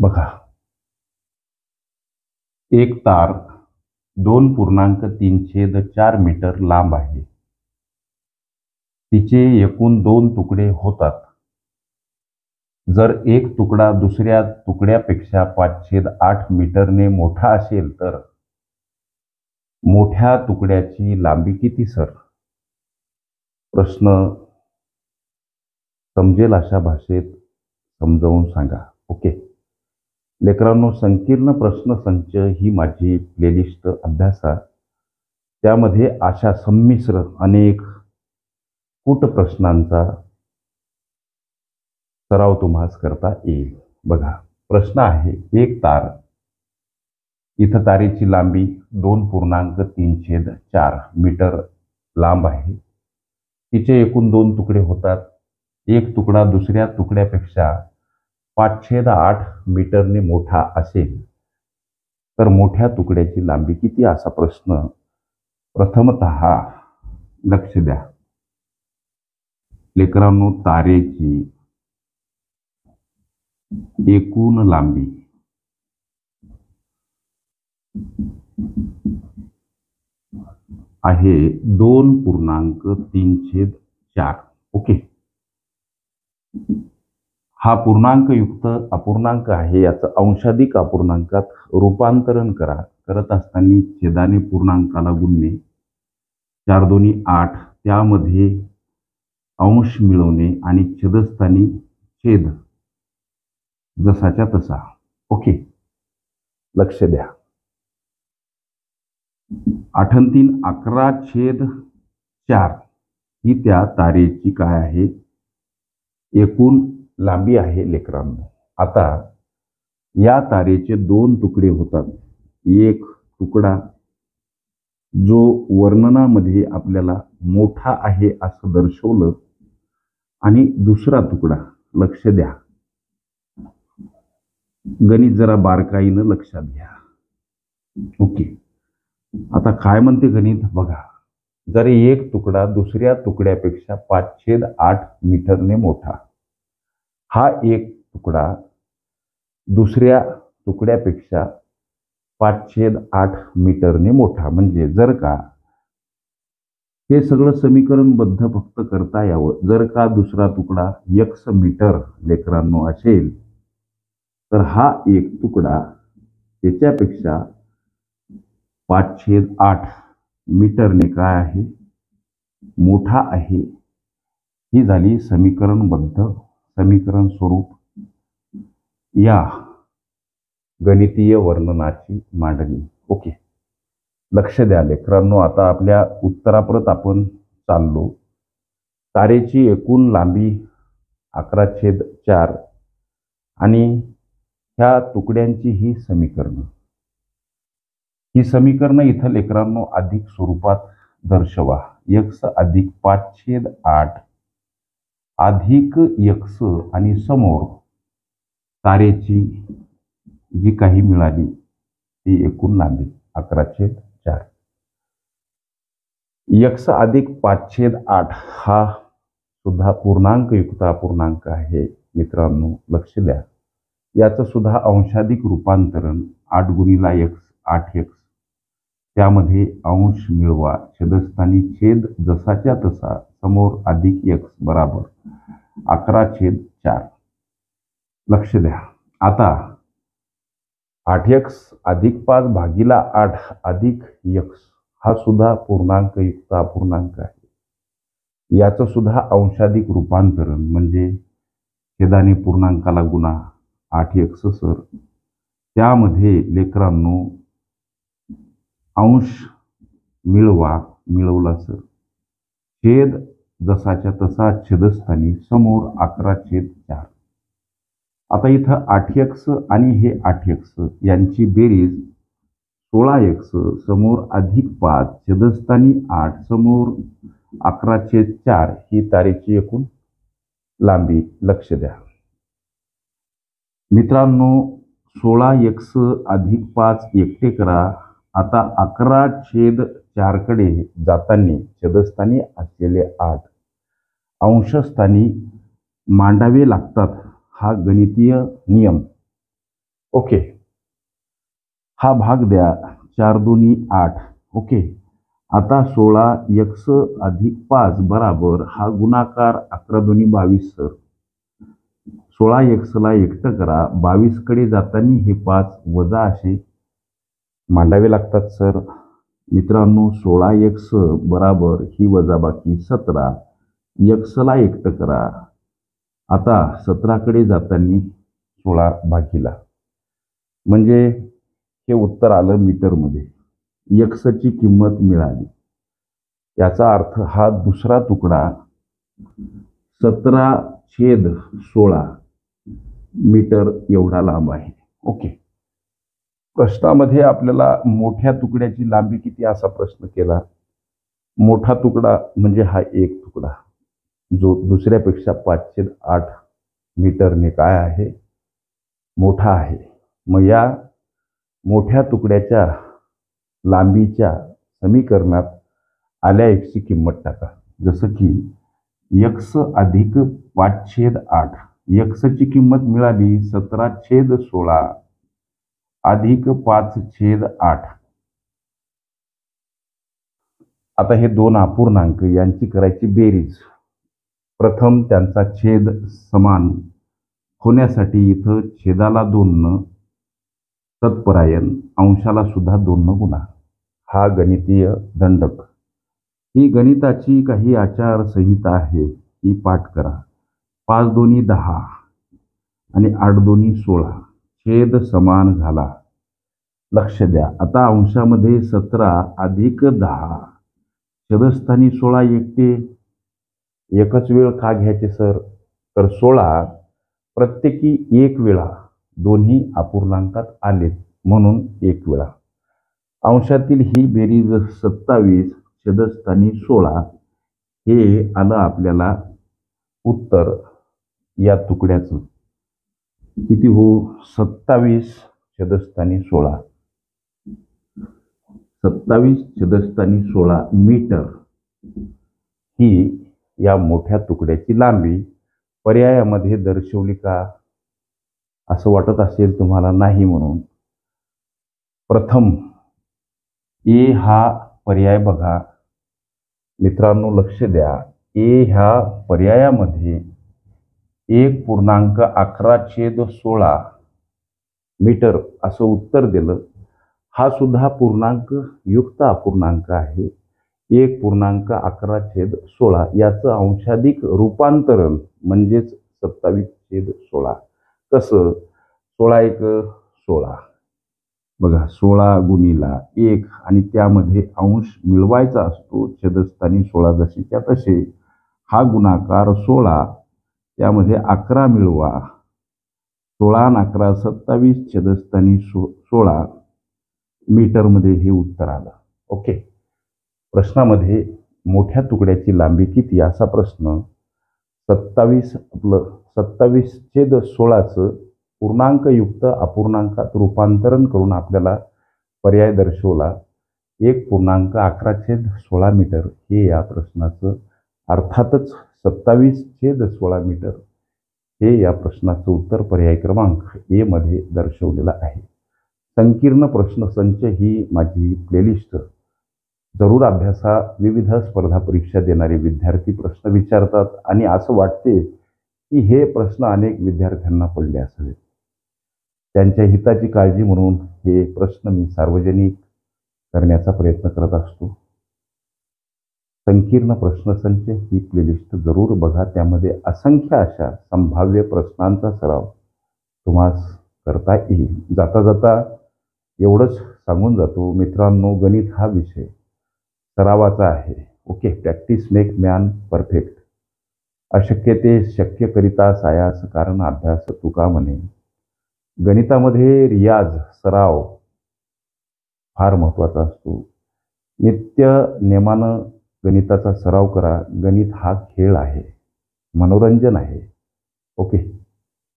बघा, एक तार 2.34 मीटर लांब आहे. तिचे एकूण 2 तुकडे होतात. जर एक तुकडा दुसऱ्या तुकड्यापेक्षा 5/8 मीटरने मोठा असेल तर मोठ्या तुकड्याची लांबी किती सर? प्रश्न समजेल अशा भाषेत समजावून सांगा. ओके. लेकरांनो, संकीर्ण प्रश्न संच ही माझी प्लेलिस्ट अभ्यासा. त्यामध्ये अशा संमिश्र अनेक कूट प्रश्नांचा सराव तुम्हास करता येईल. बघा, प्रश्न आहे, एक तार, इथं तारेची लांबी 2.34 मीटर लांब आहे. तिचे एकूण 2 तुकडे होतात. एक तुकडा दुसऱ्या तुकड्यापेक्षा 5/8 मीटरने मोठा असेल तर मोठ्या तुकड्याची लांबी किती, असा प्रश्न. प्रथमतः लक्ष द्या लेकरांनो, तारेची एकूण लांबी आहे 2.34. ओके. हा पूर्णांकयुक्त अपूर्णांक आहे. याचं अंशाधिक अपूर्णांकात रूपांतरण करत असताना छेदाने पूर्णांकाला गुणणे, 4 दोन्ही 8, त्यामध्ये अंश मिळवणे आणि छेदस्थानी छेद जसाच्या तसा. ओके, लक्ष द्या. 8 आणि 3 11/4 ही त्या तारेची काय आहे, एकूण लांबी आहे लेकरांनो. आता या तारेचे 2 तुकडे होतात. एक तुकडा जो वर्णनामध्ये आपल्याला मोठा आहे असं दर्शवलं, आणि दुसरा तुकडा, लक्ष द्या, गणित जरा बारकाईनं लक्षात घ्या. ओके. आता काय म्हणते गणित बघा, जर एक तुकडा दुसऱ्या तुकड्यापेक्षा 5/8 मीटरने मोठा, हा एक तुकडा दुसऱ्या तुकड्यापेक्षा 5/8 मीटरने मोठा, म्हणजे जर का हे सगळं समीकरणबद्ध फक्त करता यावं, जर का दुसरा तुकडा x मीटर लेकरांनो असेल तर हा एक तुकडा त्याच्यापेक्षा 5/8 मीटरने काय आहे, मोठा आहे. ही झाली समीकरण स्वरूप या गणितीय वर्णनाची मांडणी. ओके, लक्ष द्या लेकरांनो. आता आपल्या उत्तराप्रत आपण चाललो. तारेची एकूण लांबी 11/4 आणि ह्या तुकड्यांची ही समीकरणं इथं लेकरांनो अधिक स्वरूपात दर्शवा. x अधिक 5/8 अधिक x आणि समोर तारेची जी काही मिळाली ती एकूण लांबी 11/4. x अधिक 5/8 हा सुद्धा पूर्णांकयुक्त अपूर्णांक आहे मित्रांनो, लक्ष द्या. याचं सुद्धा अंशाधिक रूपांतरण 8 गुणिला x 8x, त्यामध्ये अंश मिळवा, छेदस्थानी छेद जसाच्या तसा, समोर अधिक x बराबर 11/4. लक्ष द्या. आता 8x अधिक 5 भागिला 8 अधिक x हा सुद्धा पूर्णांकयुक्त अपूर्णांक आहे. याचं सुद्धा अंशाधिक रूपांतरण म्हणजे छेदाने पूर्णांकाला गुणा 8x सर, त्यामध्ये लेकरांनो अंश मिळवला सर, छेद जसाच्या तसा छेदस्थानी, समोर 11/4. आता इथं 8x आणि हे 8x यांची बेरीज 16x, समोर अधिक 5, छेदस्थानी 8, समोर 11/4 ही तारेची एकूण लांबी. लक्ष द्या मित्रांनो, 16x अधिक 5 एकटे करा. आता 11/4 कडे जाताना छेदस्थानी असलेले 8 अंशस्थानी मांडावे लागतात. हा गणितीय नियम ओके, हा भाग द्या 4 दुनी 8. ओके, आता 16 x अधिक 5 बराबर हा गुणाकार 11 दुनी 22 सर. 16 x ला एकटं करा, 22 कडे जाताना हे 5 वजा असे मांडावे लागतात सर. मित्रांनो 16 x बराबर ही वजाबाकी 17. x ला एकटं करा. आता 17 कडे जाताना 16 भागीला, म्हणजे हे उत्तर आलं मीटरमध्ये. x ची किंमत मिळाली. याचा अर्थ हा दुसरा तुकडा 17/16 मीटर एवढा लांब आहे. ओके, प्रश्नामध्ये आपल्याला मोठ्या तुकड्याची लांबी किती असा प्रश्न केला. मोठा तुकडा म्हणजे हा एक तुकडा जो दुसऱ्यापेक्षा 5/8 मीटरने काय आहे, मोठा आहे. मग या मोठ्या तुकड्याच्या लांबीच्या समीकरणात आल्या x ची किंमत टाका. जसं की x अधिक 5/8, x ची किंमत मिळाली 17/16 अधिक 5/8. आता हे दोन अपूर्णांक यांची करायची बेरीज. प्रथम त्यांचा छेद समान होण्यासाठी इथं छेदाला 2 तत्परायण, अंशाला सुद्धा 2 गुणा. हा गणितीय दंडक. ही गणिताची काही आचारसंहिता आहे, ही पाठ करा. 5 दुनी 10 आणि 8 दुनी 16. छेद समान झाला. लक्ष द्या. आता अंशामध्ये 17 अधिक 10, छेदस्थानी 16 एकटे. एकच वेळ का घ्यायचे सर, तर 16 प्रत्येकी एक वेळा दोन्ही अपूर्णांकात आलेत म्हणून एक वेळा. अंशातील ही बेरीज 27 छेदस्थानी 16 हे आलं आपल्याला उत्तर. या तुकड्याचं किती हो, 27 छेदस्थानी 16. 27 छेदस्थानी 16 मीटर ही या मोठ्या तुकड्याची लांबी. पर्यायामध्ये दर्शवली का असं वाटत असेल तुम्हाला नाही म्हणून. प्रथम ए हा पर्याय बघा मित्रांनो, लक्ष द्या. ए ह्या पर्यायामध्ये 1.11/16 मीटर असं उत्तर दिलं. हा सुद्धा पूर्णांक युक्त अपूर्णांक आहे. 1.11/16 याचं अंशाधिक रूपांतरण म्हणजेच 27/16. कसं, 16×1 16 बघा, 16 गुणिला 1 आणि त्यामध्ये अंश मिळवायचा असतो. छेदस्थानी 16 जशीच्या तसे. हा गुणाकार 16, त्यामध्ये 11 मिळवा. 16 आणि 11 27 छेदस्थानी 16 मीटरमध्ये हे उत्तर आलं. ओके, प्रश्नामध्ये मोठ्या तुकड्याची लांबी किती असा प्रश्न. 27/16चं पूर्णांकयुक्त अपूर्णांकात रूपांतरण करून आपल्याला पर्याय दर्शवला. 1.11/16 मीटर हे या प्रश्नाचं, अर्थातच 27/16 मीटर हे या प्रश्नाचं उत्तर पर्याय क्रमांक ए मध्ये दर्शवलेलं आहे. संकीर्ण प्रश्नसंच ही माझी प्लेलिस्ट. जरूर अभ्यासा. विविध स्पर्धा परीक्षा देणारे विद्यार्थी प्रश्न विचारतात आणि असं वाटते की हे प्रश्न अनेक विद्यार्थ्यांना पडले असावेत. त्यांच्या हिताची काळजी म्हणून हे प्रश्न मी सार्वजनिक करण्याचा प्रयत्न करत असतो. संकीर्ण प्रश्नसंच ही प्लेलिस्ट जरूर बघा. त्यामध्ये असंख्य अशा संभाव्य प्रश्नांचा सराव तुम्हास करता येईल. जाता जाता एवढंच सांगून जातो मित्रांनो, गणित हा विषय सरावाचा आहे. Okay, practice make man perfect. अशक्य ते शक्य करिता सायास कारण अभ्यास तुका म्हणे. गणितामध्ये रियाज, सराव फार महत्त्वाचा असतो. नित्य नेमानं गणिताचा सराव करा. गणित हा खेळ आहे, मनोरंजन आहे. ओके.